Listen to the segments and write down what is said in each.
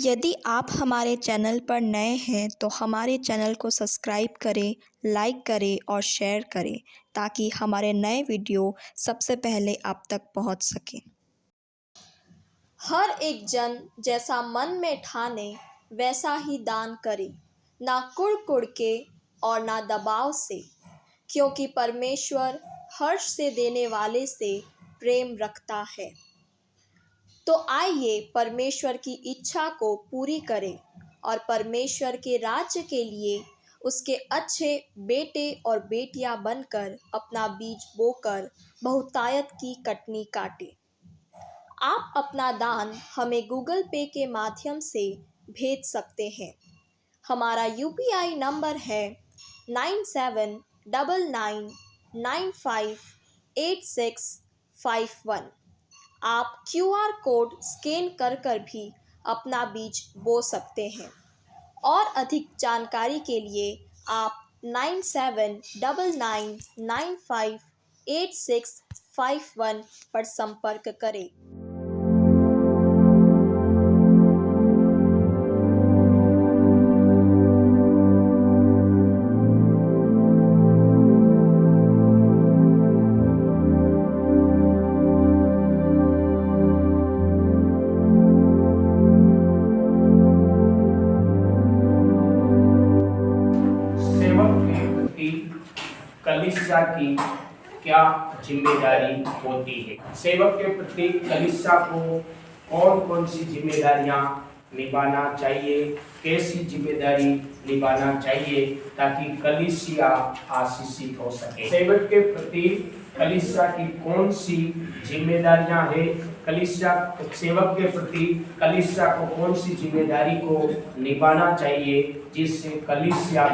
यदि आप हमारे चैनल पर नए हैं तो हमारे चैनल को सब्सक्राइब करें, लाइक करें और शेयर करें ताकि हमारे नए वीडियो सबसे पहले आप तक पहुंच सकें। हर एक जन जैसा मन में ठाने वैसा ही दान करे, ना कुड़ के और ना दबाव से, क्योंकि परमेश्वर हर्ष से देने वाले से प्रेम रखता है। तो आइए परमेश्वर की इच्छा को पूरी करें और परमेश्वर के राज्य के लिए उसके अच्छे बेटे और बेटियां बनकर अपना बीज बोकर बहुतायत की कटनी काटें। आप अपना दान हमें गूगल पे के माध्यम से भेज सकते हैं। हमारा UPI नंबर है 9799958651। आप QR कोड स्कैन कर भी अपना बीज बो सकते हैं और अधिक जानकारी के लिए आप 9799958651 पर संपर्क करें। कलीसिया की क्या जिम्मेदारी होती है? सेवक के प्रति कलीसिया को कौन कौन सी जिम्मेदारियां निभाना चाहिए, कैसी जिम्मेदारी निभाना चाहिए ताकि कलीसिया आशीषित हो सके। सेवक के प्रति कलीसिया की कौन सी जिम्मेदारियां हैं, कलीसिया सेवक के प्रति कलीसिया को कौन सी जिम्मेदारी को निभाना चाहिए जिससे कलीसिया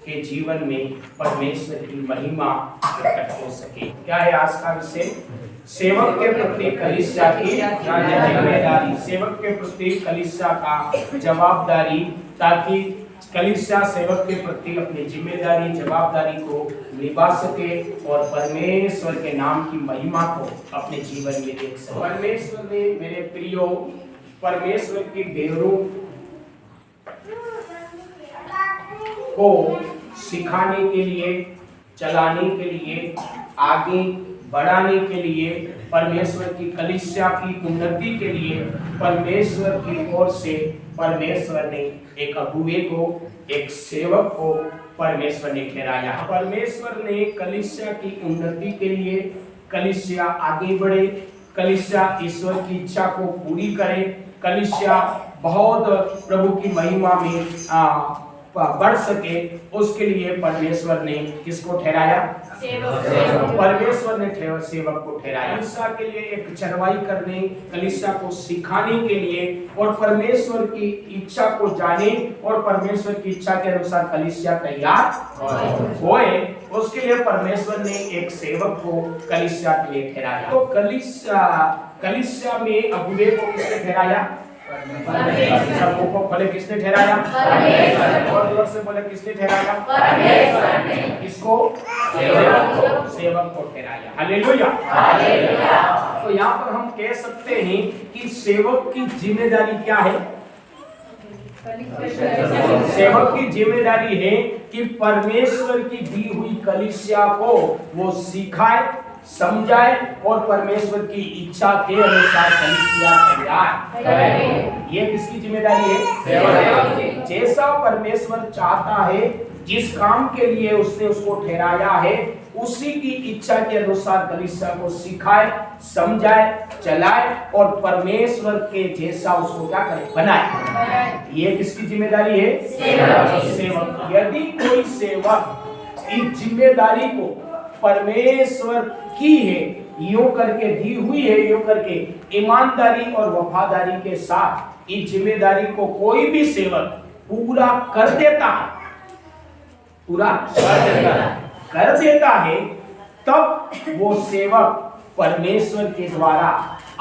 के जीवन में परमेश्वर की महिमा प्रकट हो सके। क्या है आज का विषय? सेवक के प्रति कलीसिया की जिम्मेदारी, सेवक के प्रति कलीसिया का जवाबदारी, ताकि कलीसिया सेवक के प्रति अपनी जिम्मेदारी जवाबदारी को निभा सके और परमेश्वर के नाम की महिमा को अपने जीवन में देख सके। परमेश्वर ने मेरे प्रियो परमेश्वर की बेरों को सिखाने के लिए, चलाने के लिए, आगे बढ़ाने के लिए, परमेश्वर की कलीसिया की उन्नति के लिए परमेश्वर की ओर से परमेश्वर ने एक अगुवे को, एक सेवक को परमेश्वर ने ठहराया। परमेश्वर ने कलीसिया की उन्नति के लिए, कलीसिया आगे बढ़े, कलीसिया ईश्वर की इच्छा को पूरी करे, कलीसिया बहुत प्रभु की महिमा में बढ़ सके, उसके लिए परमेश्वर ने किसको ठहराया? परमेश्वर ने सेवक को ठहराया। कलीसिया के लिए एक चरवाई करने, कलीसिया को सिखाने के लिए और परमेश्वर की इच्छा को जाने और परमेश्वर की इच्छा के अनुसार कलीसिया तैयार होए, उसके लिए परमेश्वर ने एक सेवक को कलीसिया के लिए ठहराया। तो कलीसिया में अगुवे को किसने ठहराया? सबको बोले किसने ठहराया? और जोर से बोले किसने ठहराया? किसको? सेवक को ठहराया। हालेलुया। तो यहाँ पर हम कह सकते हैं कि सेवक की जिम्मेदारी क्या है? सेवक की जिम्मेदारी है कि परमेश्वर की दी हुई कलीसिया को वो सिखाए, समझाए और परमेश्वर की इच्छा के अनुसार कलीसिया तैयार करे। ये किसकी जिम्मेदारी है? जैसा परमेश्वर चाहता है, जिस काम के लिए उसने उसको ठहराया है, उसी की इच्छा के अनुसार कलीसिया को सिखाए, समझाए, चलाए और परमेश्वर के जैसा उसको क्या करे? बनाए। ये किसकी जिम्मेदारी है? सेवक। यदि कोई सेवक इस जिम्मेदारी को परमेश्वर की है, यूं करके दी हुई है, यूं करके ईमानदारी और वफादारी के साथ इस जिम्मेदारी को कोई भी सेवक पूरा कर देता है, पूरा कर देता है, तब वो सेवक परमेश्वर के द्वारा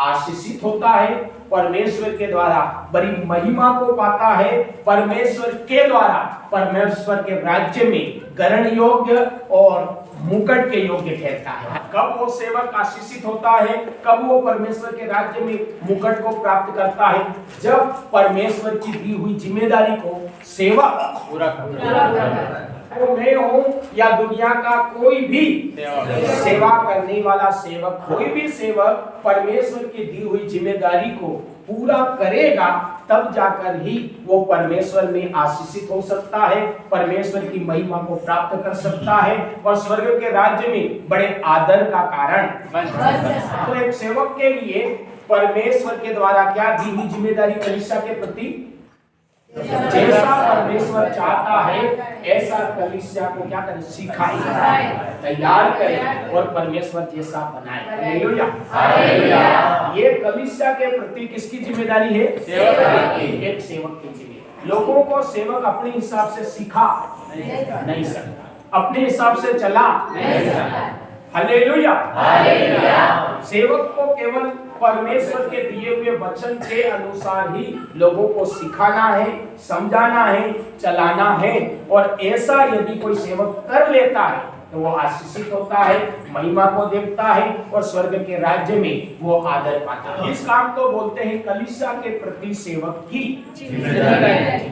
आशीषित होता है, परमेश्वर के द्वारा बड़ी महिमा को पाता है, परमेश्वर के द्वारा परमेश्वर के राज्य में ग्रहण योग्य और मुकुट के योग्य ठहरता है। कब वो सेवक आशीषित होता है, कब वो परमेश्वर के राज्य में मुकुट को प्राप्त करता है? जब परमेश्वर की दी हुई जिम्मेदारी को सेवक पूरा करता है। वो मैं हूं या दुनिया का कोई भी सेवा करने वाला सेवक, कोई भी सेवक परमेश्वर की दी हुई जिम्मेदारी को पूरा करेगा, तब जाकर ही वो परमेश्वर में आशीषित हो सकता है, परमेश्वर की महिमा को प्राप्त कर सकता है और स्वर्ग के राज्य में बड़े आदर का कारण बन सकता है। तो एक सेवक के लिए परमेश्वर के द्वारा क्या दी हुई जिम्मेदारी कलीसिया के प्रति? जैसा परमेश्वर चाहता है ऐसा कलीसिया को क्या करे? सिखाए, तैयार करे और परमेश्वर जैसा बनाए। Hallelujah, hallelujah. ये कलीसिया के प्रति किसकी जिम्मेदारी है? सेवक की। एक सेवक की जिम्मेदारी। लोगों को सेवक अपने हिसाब से सिखा नहीं सकता, अपने हिसाब से चला नहीं सकता। Hallelujah, hallelujah. सेवक को केवल परमेश्वर के दिए हुए वचन के अनुसार ही लोगों को सिखाना है, समझाना है, चलाना है। और ऐसा यदि कोई सेवक कर लेता है तो वो आशीषित होता है, महिमा को देखता है और स्वर्ग के राज्य में वो आदर पाता है। इस काम को बोलते हैं कलीसिया के प्रति सेवक की जिम्मेदारी।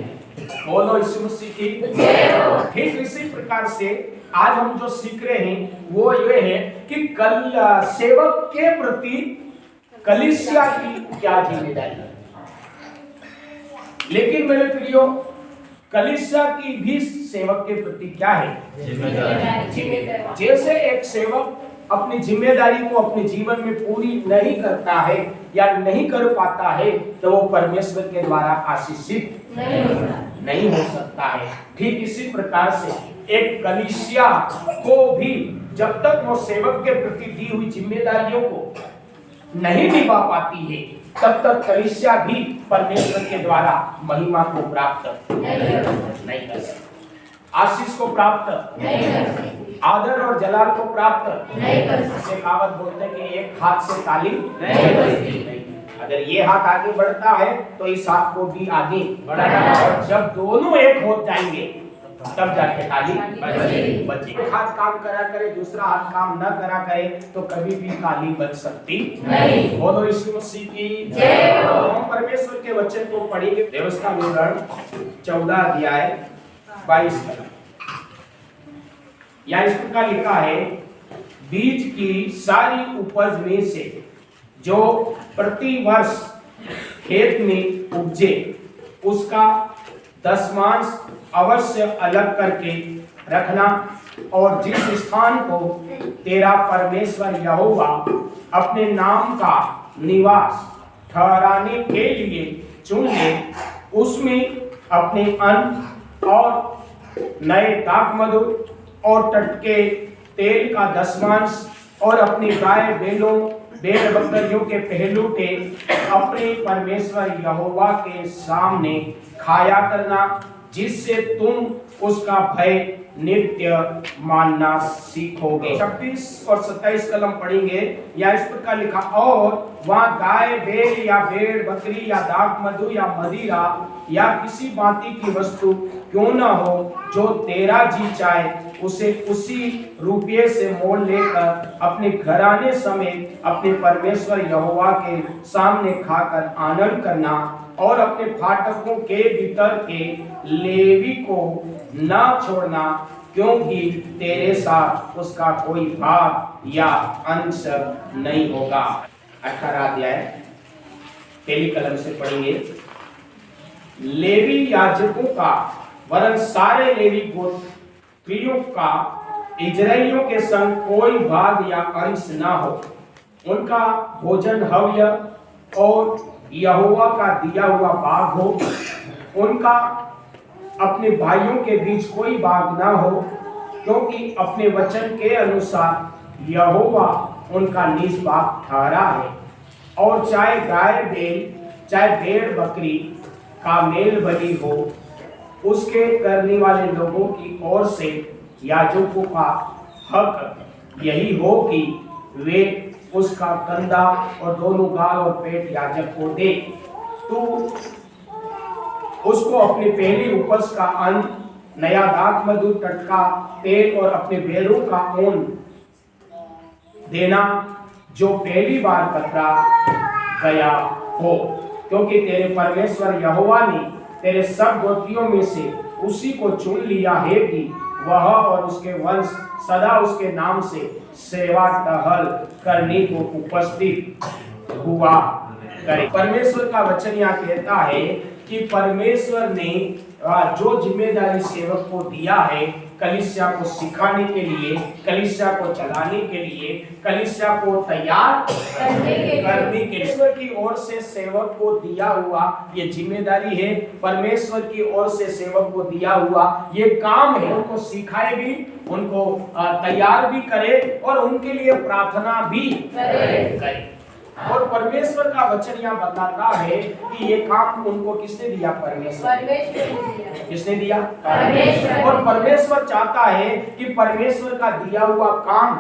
बोलो यीशु मसीह की जय हो। ठीक इसी प्रकार से आज हम जो सीख रहे हैं वो ये है कि सेवक के प्रति कलीसिया की क्या जिम्मेदारी है। लेकिन मेरे प्रियो, कलीसिया की भी सेवक के प्रति क्या है? जिम्मेदारी। जैसे एक सेवक अपनी जिम्मेदारी को अपने जीवन में पूरी नहीं करता है या नहीं कर पाता है तो वो परमेश्वर के द्वारा आशीषित नहीं हो सकता है। ठीक इसी प्रकार से एक कलीसिया को भी जब तक वो सेवक के प्रति दी हुई जिम्मेदारियों को नहीं निभा पाती है तब तक कलीसिया भी परमेश्वर के द्वारा महिमा को प्राप्त नहीं कर सकती, आशीष को प्राप्त नहीं कर सकती, आदर और जलाल को प्राप्त नहीं कर सकती। कहावत बोलते हैं कि एक हाथ से ताली नहीं बजती। अगर ये हाथ आगे बढ़ता है तो इस हाथ को भी आगे बढ़ाना है। जब दोनों एक हो जाएंगे तब जाके ताली बजेगी। एक हाथ काम करा करे, दूसरा हाथ काम न करा करे तो कभी भी ताली बज सकती नहीं। बोलो यीशु मसीह की जय हो। हम परमेश्वर के वचन को पढ़ेंगे। व्यवस्था विवरण 14 अध्याय 22 पद। यहाँ इस प्रकार लिखा है, बीज की सारी उपज में से जो प्रति वर्ष खेत में उपजे उसका दशमांश अवश्य अलग करके रखना, और जिस स्थान को तेरा परमेश्वर यहोवा अपने नाम का निवास ठहराने के लिए चुन ले उसमें अपने अन्न और नए दाखमधु और टटके तेल का दशमांश और अपनी गाय बैलों भेड़ बकरियों के पहलूटे अपने परमेश्वर यहोवा के सामने खाया करना, जिससे तुम उसका भय नित्य मानना सीखोगे। 26 और 27 कलम पढ़ेंगे। या इस प्रकार लिखा, और वहाँ गाय बैल या भेड़ बकरी या दाखमधु या मदिरा या किसी भांति की वस्तु क्यों न हो, जो तेरा जी चाहे उसे उसी रुपये से मोल लेकर अपने घराने समेत अपने परमेश्वर यहोवा के सामने खाकर आनंद करना, और अपने फाटकों के भीतर के लेवी को न छोड़ना, क्योंकि तेरे साथ उसका कोई भाग या अंश नहीं होगा। 18 अध्याय पहली कलम से पढ़ेंगे। लेवी याजकों का वरन सारे लेवी गोत्रियों का इजराइलियों के संग कोई भाग या अंश ना हो। उनका भोजन हव्य और यहोवा का दिया हुआ भाग हो। उनका अपने भाइयों के बीच कोई भाग ना हो, क्योंकि अपने वचन के अनुसार यहोवा उनका निज भाग ठहरा है। और चाहे गाय बैल चाहे भेड़ बकरी का मेल बलि हो, उसके करने वाले लोगों की ओर से याजकों का हक यही हो कि वे उसका कंधा और दोनों गाल और पेट याजक को दे। तो उसको अपनी पहली उपज का अन्न, नया दाखमधु, टटका तेल और अपने भेड़ों का ऊन देना जो पहली बार पकड़ा गया हो, क्योंकि तेरे परमेश्वर यहोवा ने तेरे सब गोत्रियों में से उसी को चुन लिया है कि वह और उसके वंश सदा उसके नाम से सेवा टहल करने को उपस्थित हुआ करे। परमेश्वर का वचन यहाँ कहता है कि परमेश्वर ने जो जिम्मेदारी सेवक को दिया है, कलीसिया को सिखाने के लिए, कलीसिया को चलाने के लिए, कलीसिया को तैयार करने के लिए, ईश्वर की ओर से सेवक को दिया हुआ ये जिम्मेदारी है। परमेश्वर की ओर से सेवक को दिया हुआ ये काम है। उनको सिखाए भी, उनको तैयार भी करे और उनके लिए प्रार्थना भी करे। और परमेश्वर का वचन यहाँ बताता है कि ये काम उनको किसने दिया? परमेश्वर। किसने दिया? परमेश्वर। और परमेश्वर चाहता है कि परमेश्वर का दिया हुआ काम,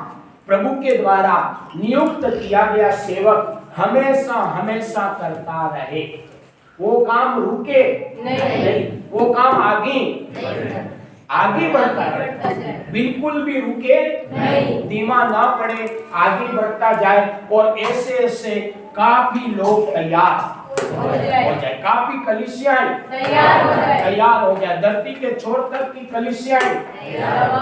प्रभु के द्वारा नियुक्त किया गया सेवक हमेशा हमेशा करता रहे। वो काम रुके नहीं, वो काम आगे बढ़ता है, बिल्कुल भी रुके नहीं, धीमा ना पड़े, आगे बढ़ता जाए। और ऐसे ऐसे काफी लोग तैयार हो जाए, काफी कलीसियाएं तैयार हो जाए, धरती के छोर तक की कलीसियाएं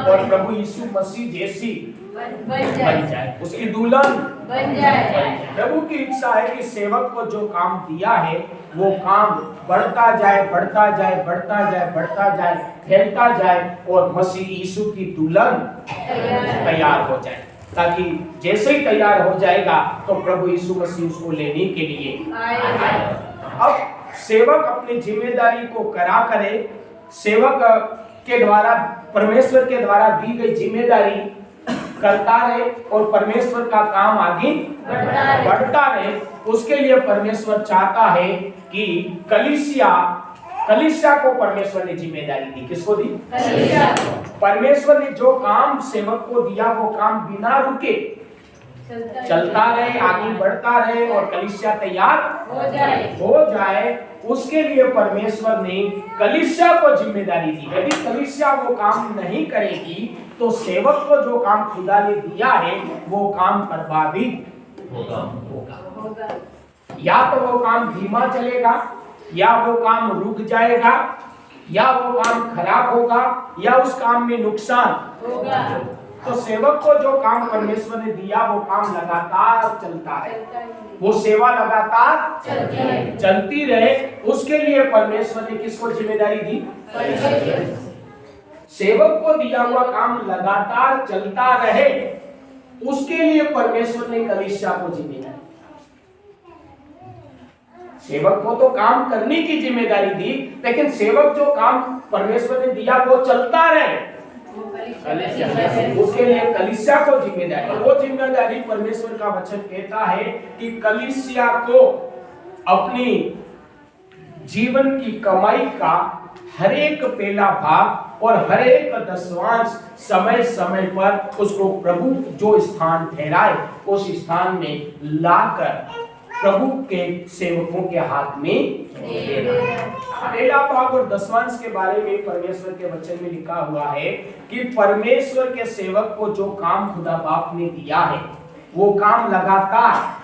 और प्रभु यीशु मसीह जैसी बन जाए, उसकी दुल्हन बन जाए। प्रभु की इच्छा है कि सेवक को जो काम दिया है वो काम बढ़ता जाए, बढ़ता जाए, बढ़ता जाए, बढ़ता जाए, फैलता जाए और मसीह यीशु की दुल्हन तैयार हो जाए, ताकि जैसे ही तैयार हो जाएगा तो प्रभु यीशु मसीह उसको लेने के लिए आए। अब सेवक अपनी जिम्मेदारी को करा करे, सेवक के द्वारा, परमेश्वर के द्वारा दी गई जिम्मेदारी करता रहे और परमेश्वर का काम आगे बढ़ता रहे। उसके लिए परमेश्वर चाहता है कि कलीसिया को परमेश्वर ने जिम्मेदारी दी। किसको दी? परमेश्वर ने जो काम सेवक को दिया वो काम बिना रुके चलता रहे, आगे बढ़ता रहे और कलीसिया तैयार हो जाए। उसके लिए परमेश्वर ने कलीसिया को जिम्मेदारी दी। यदि कलीसिया वो काम नहीं करेगी तो सेवक को जो काम खुदा ने दिया है वो काम प्रभावित होगा। या तो वो काम धीमा चलेगा, या वो काम रुक जाएगा, या वो काम खराब होगा, या उस काम में नुकसान होगा। तो सेवक को जो काम परमेश्वर ने दिया वो काम लगातार चलता है, वो सेवा लगातार चलती रहे। उसके लिए परमेश्वर ने किसको जिम्मेदारी दी? सेवक को दिया हुआ काम लगातार चलता रहे, उसके लिए परमेश्वर ने कलीसिया को जिम्मेदारी। सेवक को तो काम करने की जिम्मेदारी दी, लेकिन सेवक जो काम परमेश्वर ने दिया वो चलता रहे, उसके लिए कलीसिया को जिम्मेदारी। वो जिम्मेदारी परमेश्वर का वचन कहता है कि कलीसिया को अपनी जीवन की कमाई का हर एक पहला भाग और हर एक दसवांश समय समय पर उसको प्रभु जो स्थान ठहराए उस स्थान में लाकर प्रभु के सेवकों के हाथ में देना। पहला भाग और दसवांश के बारे में परमेश्वर के वचन में लिखा हुआ है कि परमेश्वर के सेवक को जो काम खुदा बाप ने दिया है वो काम लगातार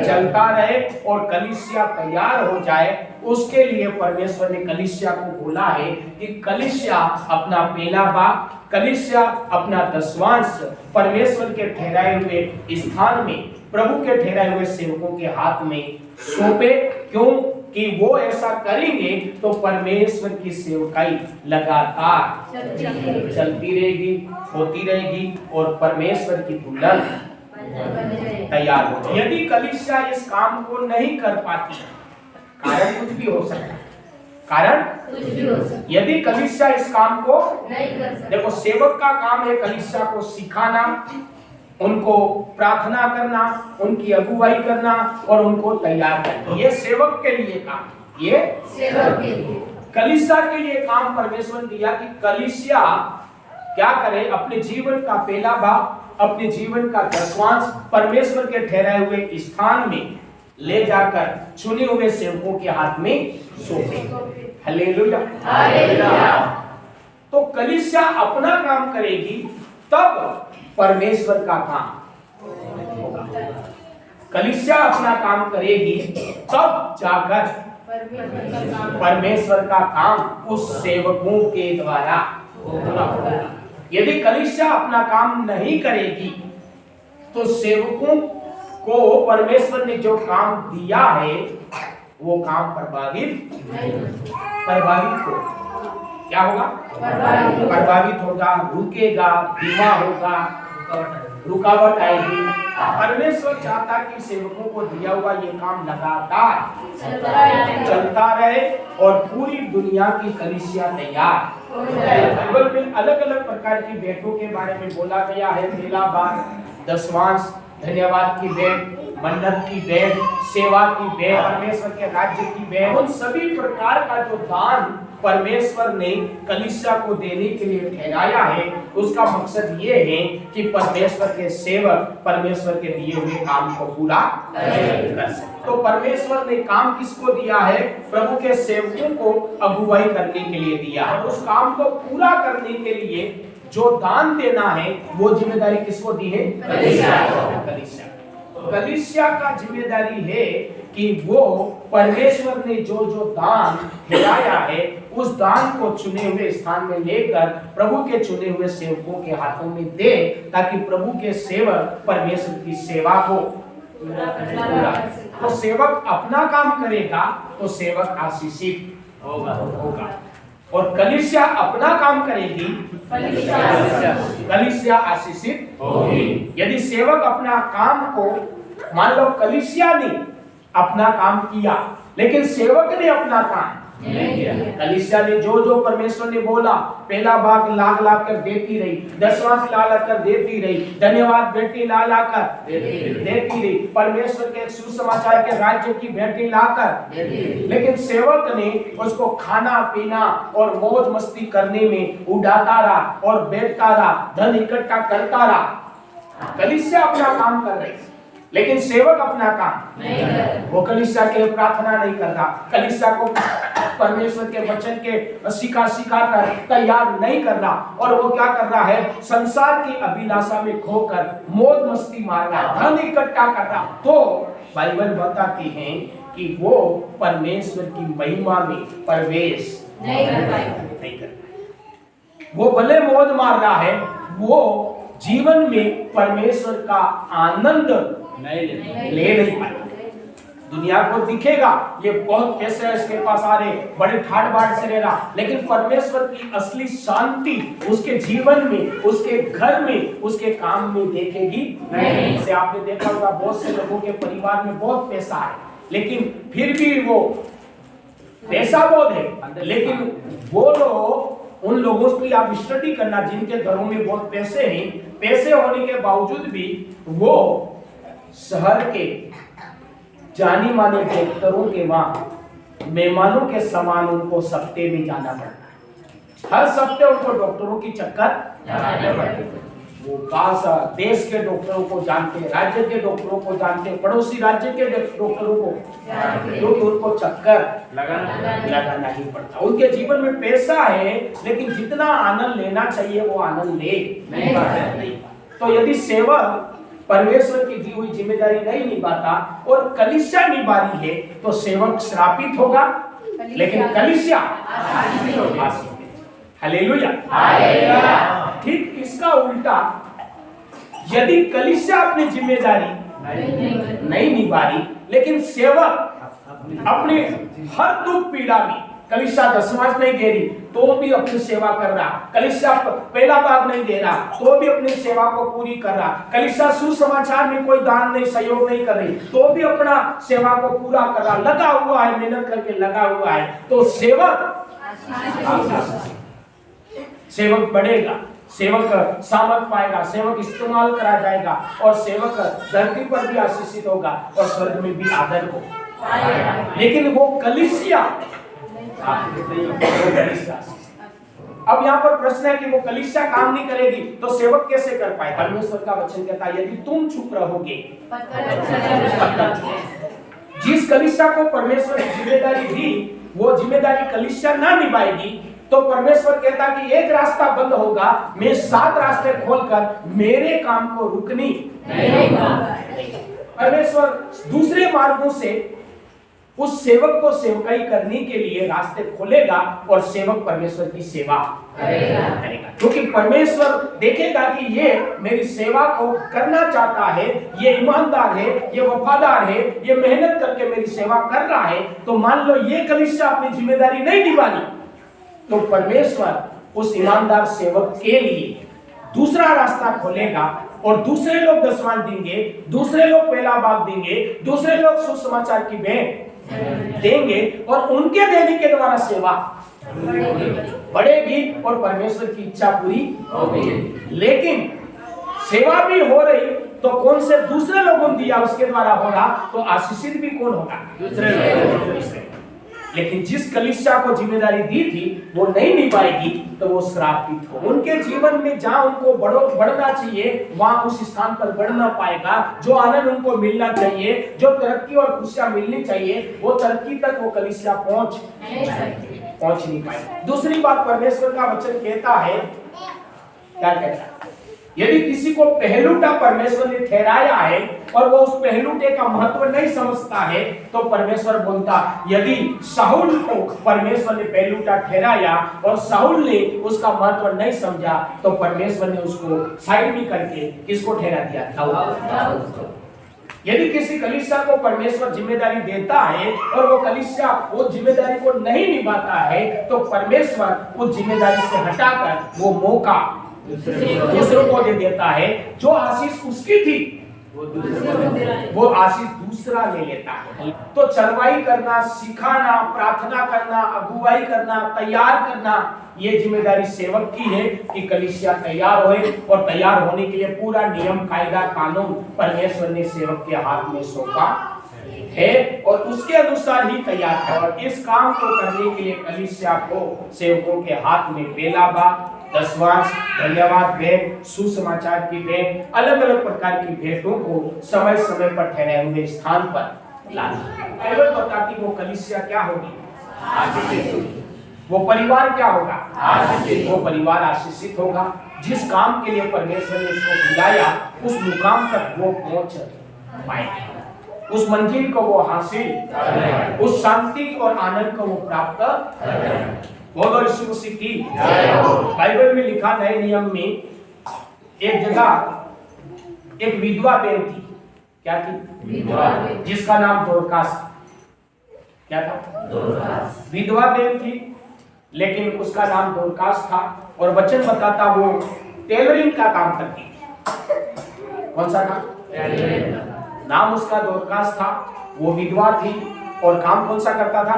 चलता रहे और कलीसिया तैयार हो जाए। उसके लिए परमेश्वर ने कलीसिया को बोला है कि कलीसिया अपना पहला भाग, कलीसिया अपना दसवांश परमेश्वर के ठहराए हुए स्थान में, प्रभु के ठहराए हुए सेवकों के हाथ में सौंपे। क्यों? कि वो ऐसा करेंगे तो परमेश्वर की सेवकाई लगातार चलती रहेगी, होती रहेगी और परमेश्वर की दुल्हन तैयार हो जाए। यदि कलीसिया इस काम को नहीं कर पाती, कारण कुछ भी हो सकता है, कारण यदि कलीसिया इस काम को नहीं कर सकती। देखो, सेवक का काम है कलीसिया को सिखाना, उनको प्रार्थना करना, उनकी अगुवाई करना और उनको तैयार करना। ये सेवक के लिए काम, ये सेवक के लिए। कलीसिया के लिए काम परमेश्वर ने दिया कि कलीसिया क्या करे, अपने जीवन का पहला भाग, अपने जीवन का दसवांश परमेश्वर के ठहराए हुए स्थान में ले जाकर चुने हुए सेवकों के हाथ में सौंपे। Hallelujah, hallelujah. तो कलीसिया अपना काम करेगी तब परमेश्वर का काम होगा। कलीसिया अपना काम करेगी तब जाकर परमेश्वर का काम उस सेवकों के द्वारा होगा। यदि कलीसिया अपना काम नहीं करेगी तो सेवकों को परमेश्वर ने जो काम दिया है वो काम प्रभावित होगा। क्या होगा? प्रभावित होगा, रुकेगा, धीमा होगा, रुकावट आएगी। परमेश्वर चाहता कि सेवकों को दिया हुआ ये काम लगातार चलता रहे और पूरी दुनिया की कलीसिया तैयार। बाइबल में अलग अलग प्रकार की भेंटों के बारे में बोला गया है। पहला भाग दशवांश, धन्यवाद की भेंट, मन्नत की भेंट, सेवा की भेंट, परमेश्वर के राज्य की भेंट। उन सभी प्रकार का जो दान परमेश्वर ने कलीसिया को देने के लिए ठहराया है, उसका मकसद ये है कि परमेश्वर के सेवक परमेश्वर के दिए हुए काम को पूरा कर सके। तो परमेश्वर ने काम किसको दिया है? प्रभु के सेवकों को अगुवाई करने के लिए दिया है। उस काम को पूरा करने के लिए जो दान देना है वो जिम्मेदारी किसको दी है? कलीसिया का जिम्मेदारी है कि वो परमेश्वर ने जो जो दान ठहराया है उस दान को चुने हुए स्थान में लेकर प्रभु के चुने हुए सेवकों के हाथों में दे, ताकि प्रभु के सेवक परमेश्वर की सेवा को पूरा। तो सेवक अपना काम करेगा तो सेवक आशीषित होगा और कलीसिया अपना काम करेगी, कलीसिया आशीषित होगी। यदि सेवक अपना काम को, मान लो कलीसिया ने अपना काम किया लेकिन सेवक ने अपना काम नहीं किया, कलीसिया ने जो जो परमेश्वर ने बोला, पहला भाग ला कर देती रही, दशवांश ला कर देती रही, धन्यवाद भेंटें ला कर देती रही, परमेश्वर के सुसमाचार के राज्य की भेंटें लाकर, लेकिन सेवक ने उसको खाना पीना और मौज मस्ती करने में उड़ाता रहा और बैठता रहा, धन इकट्ठा करता रहा। कलीसिया अपना काम कर रही लेकिन सेवक अपना काम नहीं कर रहा। वो कलीसिया के प्रार्थना नहीं कर रहा, कलीसिया को परमेश्वर के वचन के सिखा कर तैयार नहीं कर रहा, और वो क्या कर रहा है? संसार की अभिलाषा में खोकर मौज मस्ती मार रहा, धन इकट्ठा कर रहा। तो बाइबल बताती है कि वो परमेश्वर की महिमा में प्रवेश नहीं कर पाएगा। वो भले मौज मार रहा है, वो जीवन में परमेश्वर का आनंद ले नहीं पाएगा। दुनिया को दिखेगा ये बहुत पैसे है इसके पास, आ रहे बड़े ठाट बाट से रह रहा, लेकिन परमेश्वर की असली शांति उसके जीवन में, उसके घर में, उसके काम में देखेगी नहीं। जैसे आपने देखा होगा बहुत से लोगों के परिवार में बहुत पैसा है लेकिन फिर भी वो पैसा बहुत है, लेकिन वो लोग, उन लोगों की आप स्टडी करना जिनके घरों में बहुत पैसे हैं, पैसे होने के बावजूद भी वो शहर के जानी माने डॉक्टरों के वहां मेहमानों के समान उनको सप्ते में जाना पड़ता है। हर सप्ते उनको डॉक्टरों की चक्कर लगाने पड़ते हैं। वो पास देश के डॉक्टरों को जानते, राज्य के डॉक्टरों को जानते, पड़ोसी राज्य के डॉक्टरों को, क्योंकि उनको चक्कर लगाना ही पड़ता। उनके जीवन में पैसा है लेकिन जितना आनंद लेना चाहिए वो आनंद ले नहीं पाते। तो यदि सेवक परमेश्वर की दी हुई जिम्मेदारी नहीं निभाता और कलीसिया निभा रही है तो सेवक श्रापित होगा लेकिन कलीसिया आशीषित होगा। हालेलुया। ठीक इसका उल्टा, यदि कलीसिया अपनी जिम्मेदारी नहीं निभा रही लेकिन सेवक अपने हर दुख पीड़ा में, कलीसिया दशवांश नहीं दे रही तो भी अपनी सेवा कर रहा, कलीसिया पहला भाग नहीं दे रहा तो भी अपनी सेवा को पूरी कर रहा, कलीसिया सुसमाचार में कोई दान नहीं, सहयोग नहीं कर रही तो भी अपना सेवा को पूरा कर रहा, लगा हुआ है, मेहनत करके लगा हुआ है, तो सेवक बढ़ेगा, सेवक सामर्थ पाएगा, सेवक इस्तेमाल करा जाएगा और सेवक धरती पर भी आशीषित होगा और स्वर्ग में भी आदर होगा। लेकिन वो कलीसिया, अब यहाँ पर प्रश्न है कि वो कलीसिया काम नहीं करेगी तो सेवक कैसे कर पाए? परमेश्वर का वचन कहता है यदि तुम चुप रहोगे, जिस कलीसिया को परमेश्वर की जिम्मेदारी दी वो जिम्मेदारी कलीसिया ना निभाएगी तो परमेश्वर कहता कि एक रास्ता बंद होगा, मैं 7 रास्ते खोलकर मेरे काम को रुकनी। परमेश्वर दूसरे मार्गों से उस सेवक को सेवकाई करने के लिए रास्ते खोलेगा और सेवक परमेश्वर की सेवा करेगा, क्योंकि परमेश्वर देखेगा कि ये मेरी सेवा को करना चाहता है, ये ईमानदार है, ये वफादार है, ये मेहनत करके मेरी सेवा कर रहा है। तो मान लो ये कलीसिया अपनी जिम्मेदारी नहीं निभानी, तो परमेश्वर उस ईमानदार सेवक के लिए दूसरा रास्ता खोलेगा और दूसरे लोग दसवां देंगे, दूसरे लोग पहला भाग देंगे, दूसरे लोग सुसमाचार की भेंट देंगे और उनके देने के द्वारा सेवा बढ़ेगी और परमेश्वर की इच्छा पूरी होगी। लेकिन सेवा भी हो रही तो कौन से दूसरे लोगों ने दिया उसके द्वारा होगा, तो आशीषित भी कौन होगा? दूसरे लोग। लेकिन जिस कलीसिया को जिम्मेदारी दी थी वो नहीं निभाएगी तो वो श्रापित हो। उनके जीवन में जहां उनको बढ़ना चाहिए वहां उस स्थान पर बढ़ ना पाएगा। जो आनंद उनको मिलना चाहिए, जो तरक्की और खुशियां मिलनी चाहिए, वो तरक्की तक वो कलीसिया पहुंच नहीं पाएगा। दूसरी बात परमेश्वर का वचन कहता है, क्या कहता है? यदि किसी को पहलूटा परमेश्वर ने ठहराया है और वो उस पहलूटे का महत्व नहीं समझता है, तो परमेश्वर बोलता, यदि शाऊल को परमेश्वर ने पहलूटा ठहराया और शाऊल ने उसका महत्व नहीं समझा, तो परमेश्वर ने उसको साइड में करके किसको ठहरा दिया? दाऊद। यदि किसी कलीसिया को परमेश्वर जिम्मेदारी देता है और वो कलीसिया वो जिम्मेदारी को नहीं निभाता है, तो परमेश्वर उस जिम्मेदारी से हटाकर वो मौका दूसरों को दे देता है। जो आशीष उसकी थी वो आशीष दूसरा ले लेता है। तो चरवाई करना, सिखाना, प्रार्थना करना, अगुवाई करना, तैयार करना, ये जिम्मेदारी सेवक की है कि कलीसिया तैयार होए और तैयार होने के लिए पूरा नियम कायदा कानून परमेश्वर ने सेवक के हाथ में सौंपा है और उसके अनुसार ही तैयार है। और इस काम को करने के लिए कलीसिया को सेवकों के हाथ में बेला भाग, दसवांश, धन्यवाद भेंट, सुसमाचार की भेंट, अलग अलग प्रकार की भेंटों को समय समय पर ठहरे हुए स्थान पर लाना। बाइबल बताती वो कलीसिया क्या होगी? आशीषित होगी। वो परिवार क्या होगा? आशीषित। वो परिवार आशीषित होगा। जिस काम के लिए परमेश्वर ने उसको बुलाया उस मुकाम तक वो पहुंच पाएगा, उस मंजिल को वो हासिल, उस शांति और आनंद को वो प्राप्त। बोलो यीशु मसीह की। बाइबल में लिखा नए नियम में एक जगह एक विधवा बहन थी। क्या थी? विधवा, जिसका नाम दोरकास। क्या था? दोरकास। विधवा बहन थी लेकिन उसका नाम दोरकास था और वचन बताता वो टेलरिंग का काम करती थी। कौन सा काम? टेलरिंग। नाम उसका दोरकास था। वो विधवा थी और काम कौन सा करता था?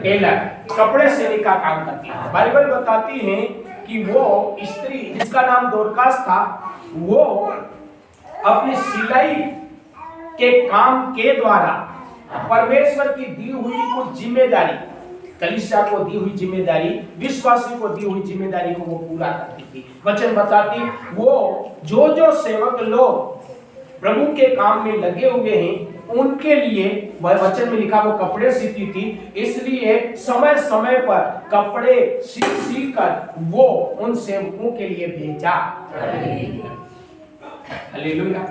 टेलर, कपड़े सिलने का काम करती है। बाइबल बताती है कि वो स्त्री जिसका नाम दोरकास था वो अपनी सिलाई के काम के द्वारा परमेश्वर की दी हुई कुछ जिम्मेदारी, कलीसिया को दी हुई जिम्मेदारी, विश्वासी को दी हुई जिम्मेदारी को वो पूरा करती थी। वचन बताती वो जो सेवक लोग प्रभु के काम में लगे हुए हैं उनके लिए वचन में लिखा वो कपड़े सीती थी, इसलिए समय समय पर कपड़े सी कर वो उन सेवकों के लिए भेजा। हालेलुया।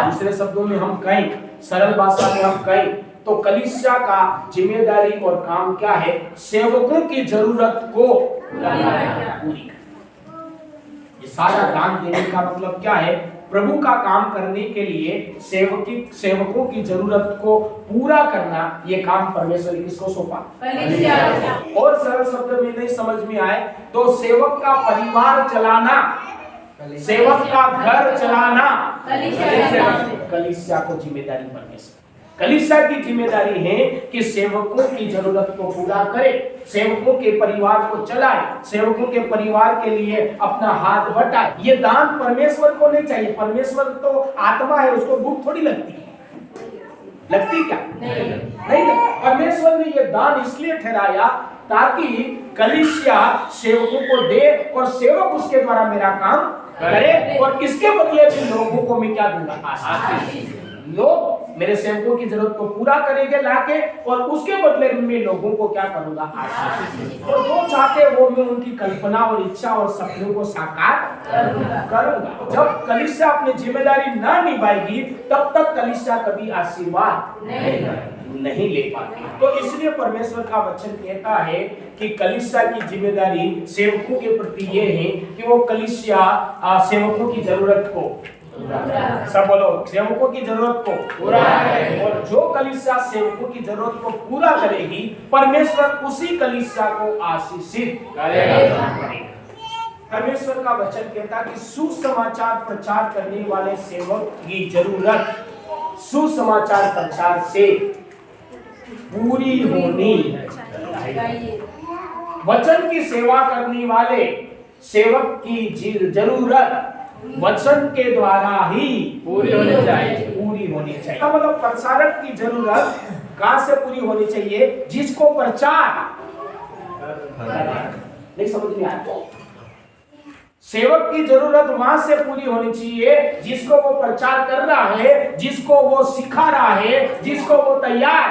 दूसरे शब्दों में हम कहें, सरल भाषा में हम कहें तो कलीसिया का जिम्मेदारी और काम क्या है? सेवकों की जरूरत को पूरी। ये सारा दान देने का मतलब क्या है? प्रभु का काम करने के लिए सेवकों की जरूरत को पूरा करना। ये काम परमेश्वर ने किसको सौंपा? और सरल शब्द में नहीं समझ में आए तो सेवक का परिवार चलाना, सेवक का घर चलाना कलीसिया को जिम्मेदारी परमेश्वर। कलीसिया की जिम्मेदारी है कि सेवकों की जरूरत को पूरा करे, सेवकों के परिवार को चलाए, सेवकों के परिवार के लिए अपना हाथ बटाए। ये दान परमेश्वर को नहीं चाहिए। परमेश्वर तो आत्मा है, उसको भूख थोड़ी लगती है। लगती क्या? नहीं लगती। परमेश्वर ने ये दान इसलिए ठहराया ताकि कलीसिया सेवकों को दे और सेवक उसके द्वारा मेरा काम करे और इसके बदले भी लोगों को मैं क्या दूंगा? आशीष। मेरे सेवकों की जरूरत को पूरा करेंगे लाके, और उसके बदले में मैं लोगों को क्या करूंगा, आशीष। और जो चाहते वो मैं उनकी कल्पना और इच्छा और सपनों को साकार करूंगा। जब कलीसिया अपनी जिम्मेदारी ना निभाएगी तब तक कलीसिया कभी आशीर्वाद नहीं ले पाती। तो इसलिए परमेश्वर का वचन कहता है कि कलीसिया की जिम्मेदारी सेवकों के प्रति ये है कि वो कलीसिया सेवकों की जरूरत को, सब बोलो, सेवकों की जरूरत को पूरा करेगी। और जो कलीसिया सेवकों की जरूरत को पूरा करेगी, परमेश्वर उसी कलीसिया को आशीषित करेगा। परमेश्वर का वचन कहता है कि सुसमाचार प्रचार करने वाले सेवक की जरूरत सुसमाचार प्रचार से पूरी होनी चाहिए। वचन की सेवा करने वाले सेवक की जरूरत वचन के द्वारा ही पूरी होनी चाहिए। मतलब प्रचारक की जरूरत कहां से पूरी होनी चाहिए, जिसको प्रचार नहीं समझ में आता। सेवक की जरूरत वहां से पूरी होनी चाहिए जिसको वो प्रचार कर रहा है, जिसको वो सिखा रहा है, जिसको वो तैयार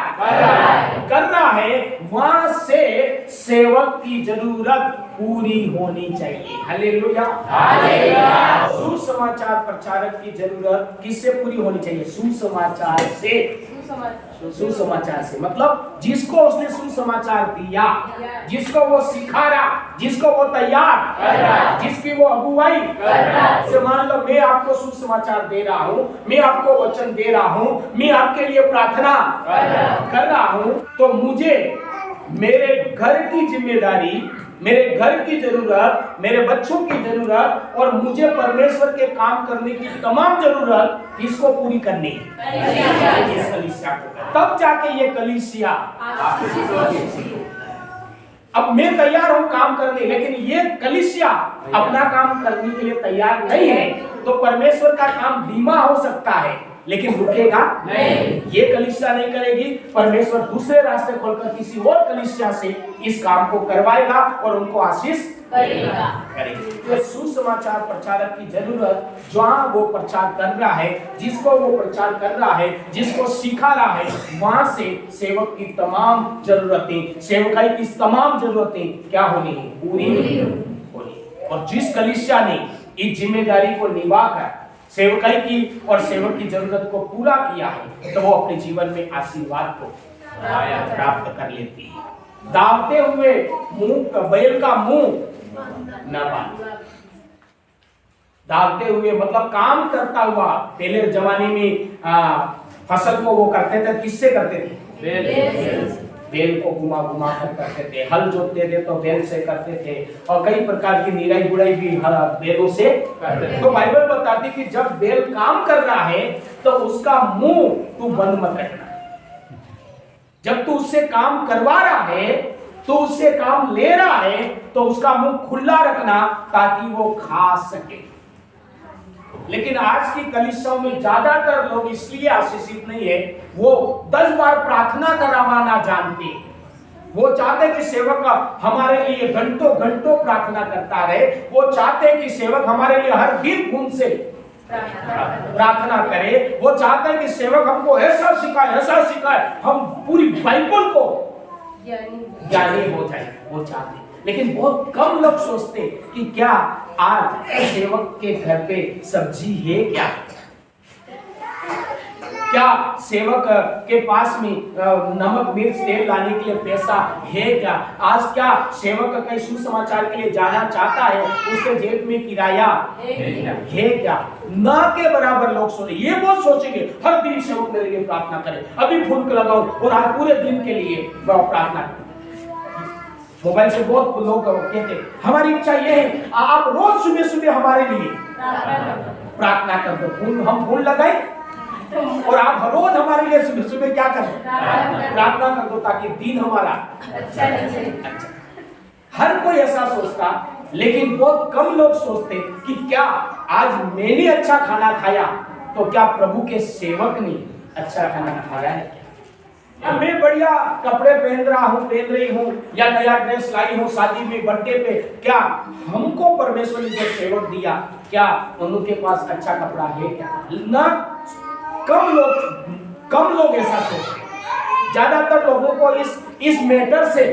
कर रहा है, वहां से सेवक की जरूरत पूरी होनी चाहिए। Hallelujah, hallelujah. सुसमाचार प्रचारक की जरूरत किससे पूरी होनी चाहिए, सुसमाचार से। सुसमाचार से मतलब जिसको उसने सुसमाचार दिया, जिसको वो सिखा रहा, जिसको वो तैयार, जिसकी वो अगुवाई से, मान लो मैं आपको सुसमाचार दे रहा हूँ, मैं आपको वचन दे रहा हूँ, मैं आपके लिए प्रार्थना कर रहा हूँ, तो मुझे मेरे घर की जिम्मेदारी, मेरे घर की जरूरत, मेरे बच्चों की जरूरत और मुझे परमेश्वर के काम करने की तमाम जरूरत इसको पूरी करनी है, इस कलीसिया को। तब जाके ये कलीसिया, अब मैं तैयार हूं काम करने, लेकिन ये कलीसिया अपना काम करने के लिए तैयार नहीं है, तो परमेश्वर का काम धीमा हो सकता है लेकिन रुकेगा नहीं। ये कलीसिया नहीं करेगी, परमेश्वर दूसरे रास्ते खोलकर किसी और कलीसिया से इस काम को करवाएगा और उनको आशीष करेगा। तो सुसमाचार प्रचारक की जरूरत जहां वो प्रचार कर रहा है, जिसको वो प्रचार कर रहा है, जिसको सिखा रहा है, वहां से सेवक की तमाम जरूरतें, सेवकाई की तमाम जरूरतें क्या होनी है, पूरी होनी। और जिस कलीसिया ने इस जिम्मेदारी को निभाकर सेवकाई की और सेवक की जरूरत को पूरा किया है, तो वो अपने जीवन में आशीर्वाद को प्राप्त कर लेती है। दावते हुए मुंह, बैल का मुंह न बांध। दावते हुए मतलब काम करता हुआ। पहले जमाने में फसल को वो करते थे, किससे करते थे, बैल को घुमा घुमा कर करते थे। हल जोतते थे तो बैल से करते थे, और कई प्रकार की निराई गुड़ाई भी बैलों से करते थे। तो बाइबल बताती कि जब बैल काम कर रहा है तो उसका मुंह तू बंद मत रखना। जब तू उससे काम करवा रहा है, तो उससे काम ले रहा है, तो उसका मुंह खुला रखना ताकि वो खा सके। लेकिन आज की कलीसियाओं में ज्यादातर लोग इसलिए आशीषित नहीं है, वो 10 बार प्रार्थना करवाना जानते हैं। वो चाहते कि सेवक हमारे लिए घंटों घंटों प्रार्थना करता रहे। वो चाहते कि सेवक हमारे लिए हर दिन खून से प्रार्थना करे। वो चाहते हैं कि सेवक हमको ऐसा सिखाए, हम पूरी बाइबल को ज्ञानी हो जाए। वो चाहते, लेकिन बहुत कम लोग सोचते कि क्या आज सेवक के घर पे सब्जी है, क्या सेवक के पास में नमक मिर्च तेल लाने के लिए पैसा है क्या? आज क्या सेवक कहीं सुसमाचार के लिए जाना चाहता है, उसके जेब में किराया है क्या? ना के बराबर लोग सोचे। ये बहुत सोचेंगे हर दिन सेवक मेरे लिए प्रार्थना करे, अभी फूल लगाओ और आज पूरे दिन के लिए प्रार्थना करें। मोबाइल से बहुत लोग कहते हमारी इच्छा ये है आप रोज सुबह सुबह हमारे लिए प्रार्थना कर दो। फूल, हम फूल लगाए और आप हर रोज हमारे लिए सुबह सुबह क्या करें, प्रार्थना कर दो ताकि दिन हमारा अच्छा। हर कोई ऐसा सोचता, लेकिन बहुत कम लोग सोचते कि क्या आज मैंने अच्छा खाना खाया तो क्या प्रभु के सेवक ने अच्छा खाना खाया है? या मैं बढ़िया कपड़े पहन रही हूँ या नया ड्रेस लाई हूँ शादी में, बर्थडे पे, क्या हमको परमेश्वर ने जो सेवक दिया क्या उनके पास अच्छा कपड़ा है क्या? ना कम लोग कम लोग ऐसा सोचते हैं। ज्यादातर लोगों को इस मैटर से,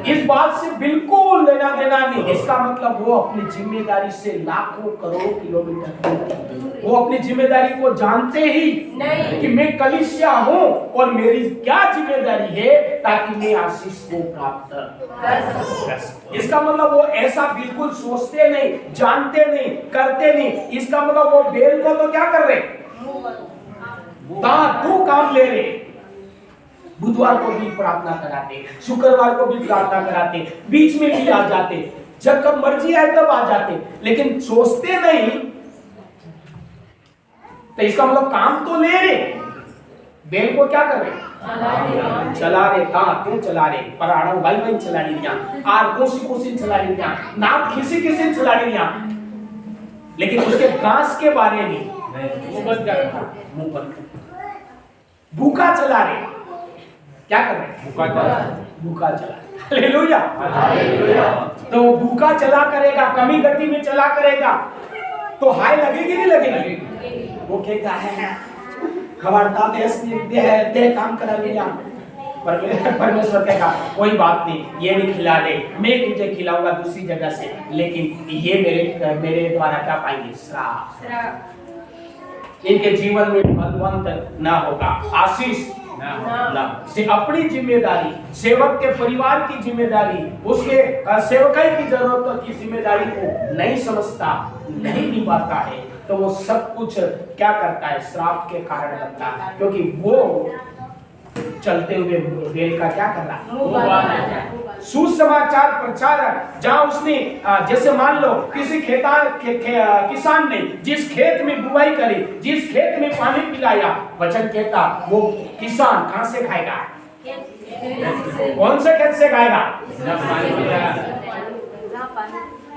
इस बात से बिल्कुल लेना देना नहीं। इसका मतलब वो अपनी जिम्मेदारी से लाखों करोड़ों किलोमीटर दूर, वो अपनी जिम्मेदारी को जानते ही नहीं कि मैं कलीसिया हूं और मेरी क्या जिम्मेदारी है ताकि मैं आशीष को प्राप्त कर सकूं। इसका मतलब वो ऐसा बिल्कुल सोचते नहीं, जानते नहीं, करते नहीं। इसका मतलब वो बेल को तो क्या कर रहे, तू काम ले रहे। बुधवार को भी प्रार्थना कराते, शुक्रवार को भी प्रार्थना कराते, बीच में भी आ जाते, जब कब मर्जी आए तब आ जाते, लेकिन सोचते नहीं। तो इसका मतलब काम तो ले रहे, बेल को क्या कर रहे, चला रहे। क्यों चला रहे? पर आड़ो भाई भाई चला रही आर कोसी चला रही नाप खिसी चला रही, लेकिन उसके घास के बारे में मुंह बंद। भूखा चला रहे, क्या कर रहे? भूखा चला। हालेलुया। तो भूखा चला करेगा, कमी गति में चला करेगा तो हाय लगेगी नहीं लगेगी? वो कहता है खबरदार दे काम करा लिया। परमेश्वर कहेगा कोई बात नहीं, ये नहीं खिला दे, मैं तुझे खिलाऊंगा दूसरी जगह से, लेकिन ये मेरे द्वारा क्या पाएंगे? श्राप। इनके जीवन में फलवंत ना होगा, आशीष ना। अपनी जिम्मेदारी, सेवक के परिवार की जिम्मेदारी, उसके सेवकाई की जरूरतों की जिम्मेदारी को नहीं समझता, नहीं निभाता है, तो वो सब कुछ क्या करता है? श्राप के कारण बनता है, क्योंकि वो चलते हुए बेल का क्या कर रहा? सुसमाचार प्रचारक। जहां उसने जैसे मान लो किसी किसान ने जिस खेत में बुआई करी, जिस खेत में पानी पिलाया, वचन कहता वो किसान कहां से खाएगा? कौन से खेत से खाएगा?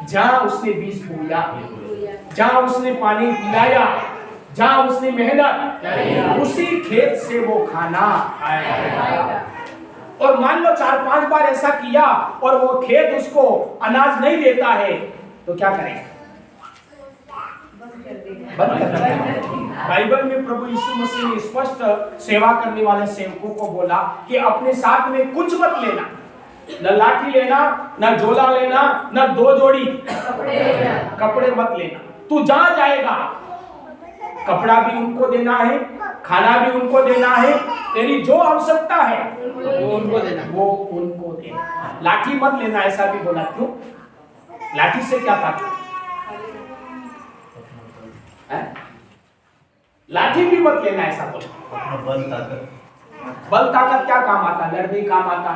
जहां उसने बीज बोया, जहां उसने पानी पिलाया, जहां उसने मेहनत, उसी खेत से वो खाना आएगा। और मान लो 4-5 बार ऐसा किया और वो खेत उसको अनाज नहीं देता है, तो क्या करें? बंद कर देगा। बाइबल में प्रभु यीशु मसीह ने स्पष्ट सेवा करने वाले सेवकों को बोला कि अपने साथ में कुछ मत लेना, न लाठी लेना, न झोला लेना, न 2 जोड़ी कपड़े मत लेना। तू जहां जाएगा कपड़ा भी उनको देना है, खाना भी उनको देना है, तेरी जो आवश्यकता है वो उनको देना। लाठी मत लेना, ऐसा भी बोला। क्यों? लाठी से क्या ताकत? लाठी भी मत लेना, ऐसा बोला। बल ताकत क्या काम आता? लड़ने काम आता,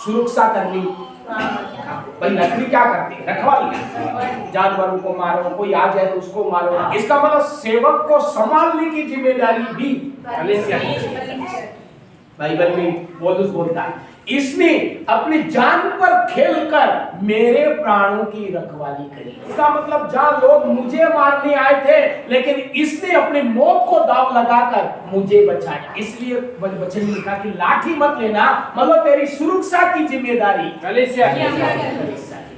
सुरक्षा करनी। भाई लकड़ी क्या करती है? रखवाली। जानवरों को मारो, कोई आ जाए तो उसको मारो। इसका मतलब सेवक को संभालने की जिम्मेदारी भी बाइबल में पौलुस बोलता है, इसने अपनी जान पर खेलकर मेरे प्राणों की रखवाली करी। इसका मतलब जहां लोग मुझे मारने आए थे, लेकिन इसने अपने मौत को दाव लगाकर मुझे बचाया। इसलिए वचन में लिखा कि लाठी मत लेना, मतलब तेरी सुरक्षा की जिम्मेदारी।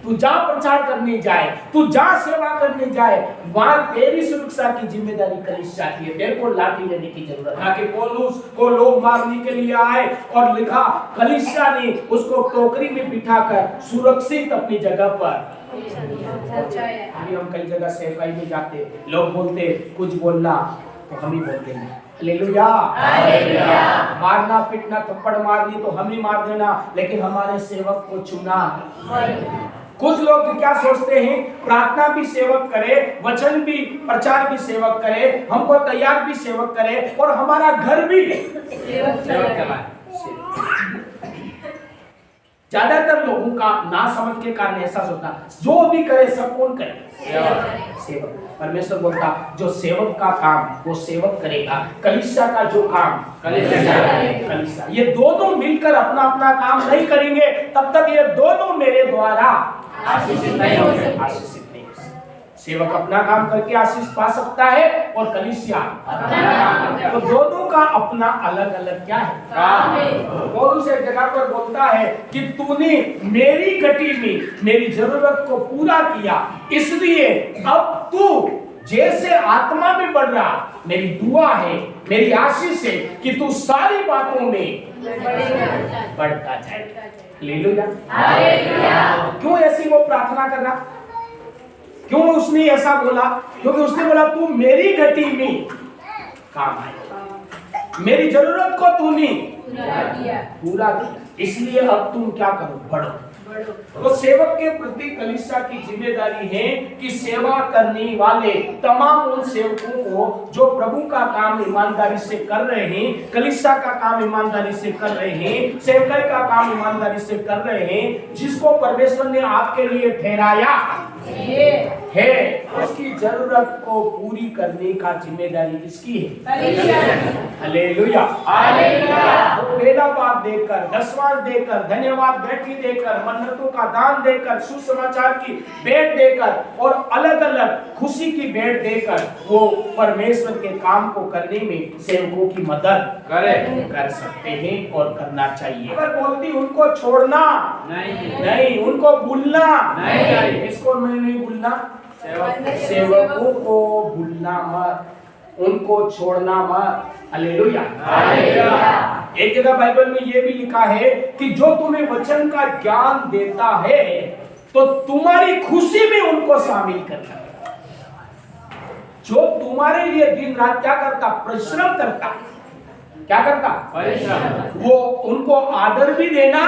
तू जहां प्रचार करने जाए, तू जहां सेवा करने जाए, वहां तेरी सुरक्षा की जिम्मेदारी कलीसिया की है। तेरे को लाठी लेने की जरूरत है। कि पौलुस को लोग मारने के लिए आए और लिखा कलीसिया ने उसको टोकरी में बिठाकर सुरक्षित अपनी जगह पर। अभी हम कई जगह सेवकाई में जाते, लोग बोलते कुछ बोलना तो हम ही बोलते हैं हालेलुया। मारना पीटना थप्पड़ मारनी तो हम ही मार देना, लेकिन हमारे सेवक को चुना। कुछ लोग क्या सोचते हैं, प्रार्थना भी सेवक करे, वचन भी प्रचार भी सेवक करे, हमको तैयार भी सेवक करे और हमारा घर भी सेवक चलाए। ज्यादातर लोगों का ना समझ के कारण ऐसा होता, जो भी करे सब कौन करे? सेवक। परमेश्वर बोलता जो सेवक का काम वो सेवक करेगा, कलीसिया का जो काम कलीसिया। ये दोनों मिलकर अपना अपना काम नहीं करेंगे, तब तक ये दोनों मेरे द्वारा आशीषित नहीं होंगे। सेवक अपना काम करके आशीष पा सकता है और कलीसिया तो दोनों का अपना अलग अलग क्या है। पौलुस एक जगह पर बोलता है कि तूने मेरी घटी में मेरी जरूरत को पूरा किया, इसलिए अब तू जैसे आत्मा में बढ़ रहा, मेरी दुआ है, मेरी आशीष है कि तू सारी बातों में बढ़ता जाए। हालेलुया। क्यों ऐसी वो प्रार्थना कर रहा? क्यों उसने ऐसा बोला? क्योंकि उसने बोला तू मेरी घटी में काम आए, मेरी जरूरत को तूने पूरा किया, इसलिए अब तुम क्या करो, बढ़ो। तो सेवक के प्रति कलीसिया की जिम्मेदारी है कि सेवा करने वाले तमाम उन सेवकों को जो प्रभु का काम ईमानदारी से कर रहे हैं, कलीसिया का काम ईमानदारी से कर रहे हैं, सेवकाई का काम ईमानदारी से कर रहे हैं, जिसको परमेश्वर ने आपके लिए ठहराया है, उसकी जरूरत को पूरी करने का जिम्मेदारी किसकी है? हालेलुया। वो पहला भाग देकर, दसवां देकर, धन्यवाद भेंट देकर, मन्नतों का दान देकर, सुसमाचार की भेंट देकर और अलग अलग खुशी की भेंट देकर वो परमेश्वर के काम को करने में सेवकों की मदद कर सकते हैं और करना चाहिए। अगर बोलती उनको छोड़ना नहीं, उनको भूलना नहीं, इसको मैं नहीं भूलना, सेवकों को भूलना मत, उनको छोड़ना मत। हालेलुया। एक जगह बाइबल में यह भी लिखा है कि जो तुम्हें वचन का ज्ञान देता है तो तुम्हारी खुशी में उनको शामिल करना। जो तुम्हारे लिए दिन रात क्या करता? परिश्रम करता। क्या करता? परिश्रम। वो उनको आदर भी देना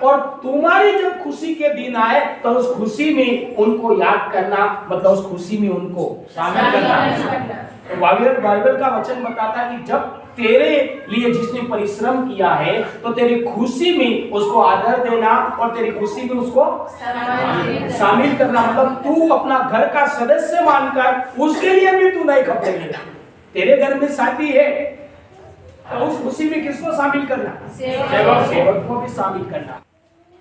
और तुम्हारी जब खुशी के दिन आए तो उस खुशी में उनको याद करना, मतलब उस खुशी में उनको शामिल करना। तो बाइबल का वचन बताता है कि जब तेरे लिए जिसने परिश्रम किया है तो तेरी खुशी में उसको आदर देना और तेरी खुशी में उसको शामिल करना, मतलब तू अपना घर का सदस्य मानकर उसके लिए भी तू नए कपड़े लेना। तेरे घर में शादी है तो उस खुशी में किसको शामिल करना? सेवक को भी शामिल करना।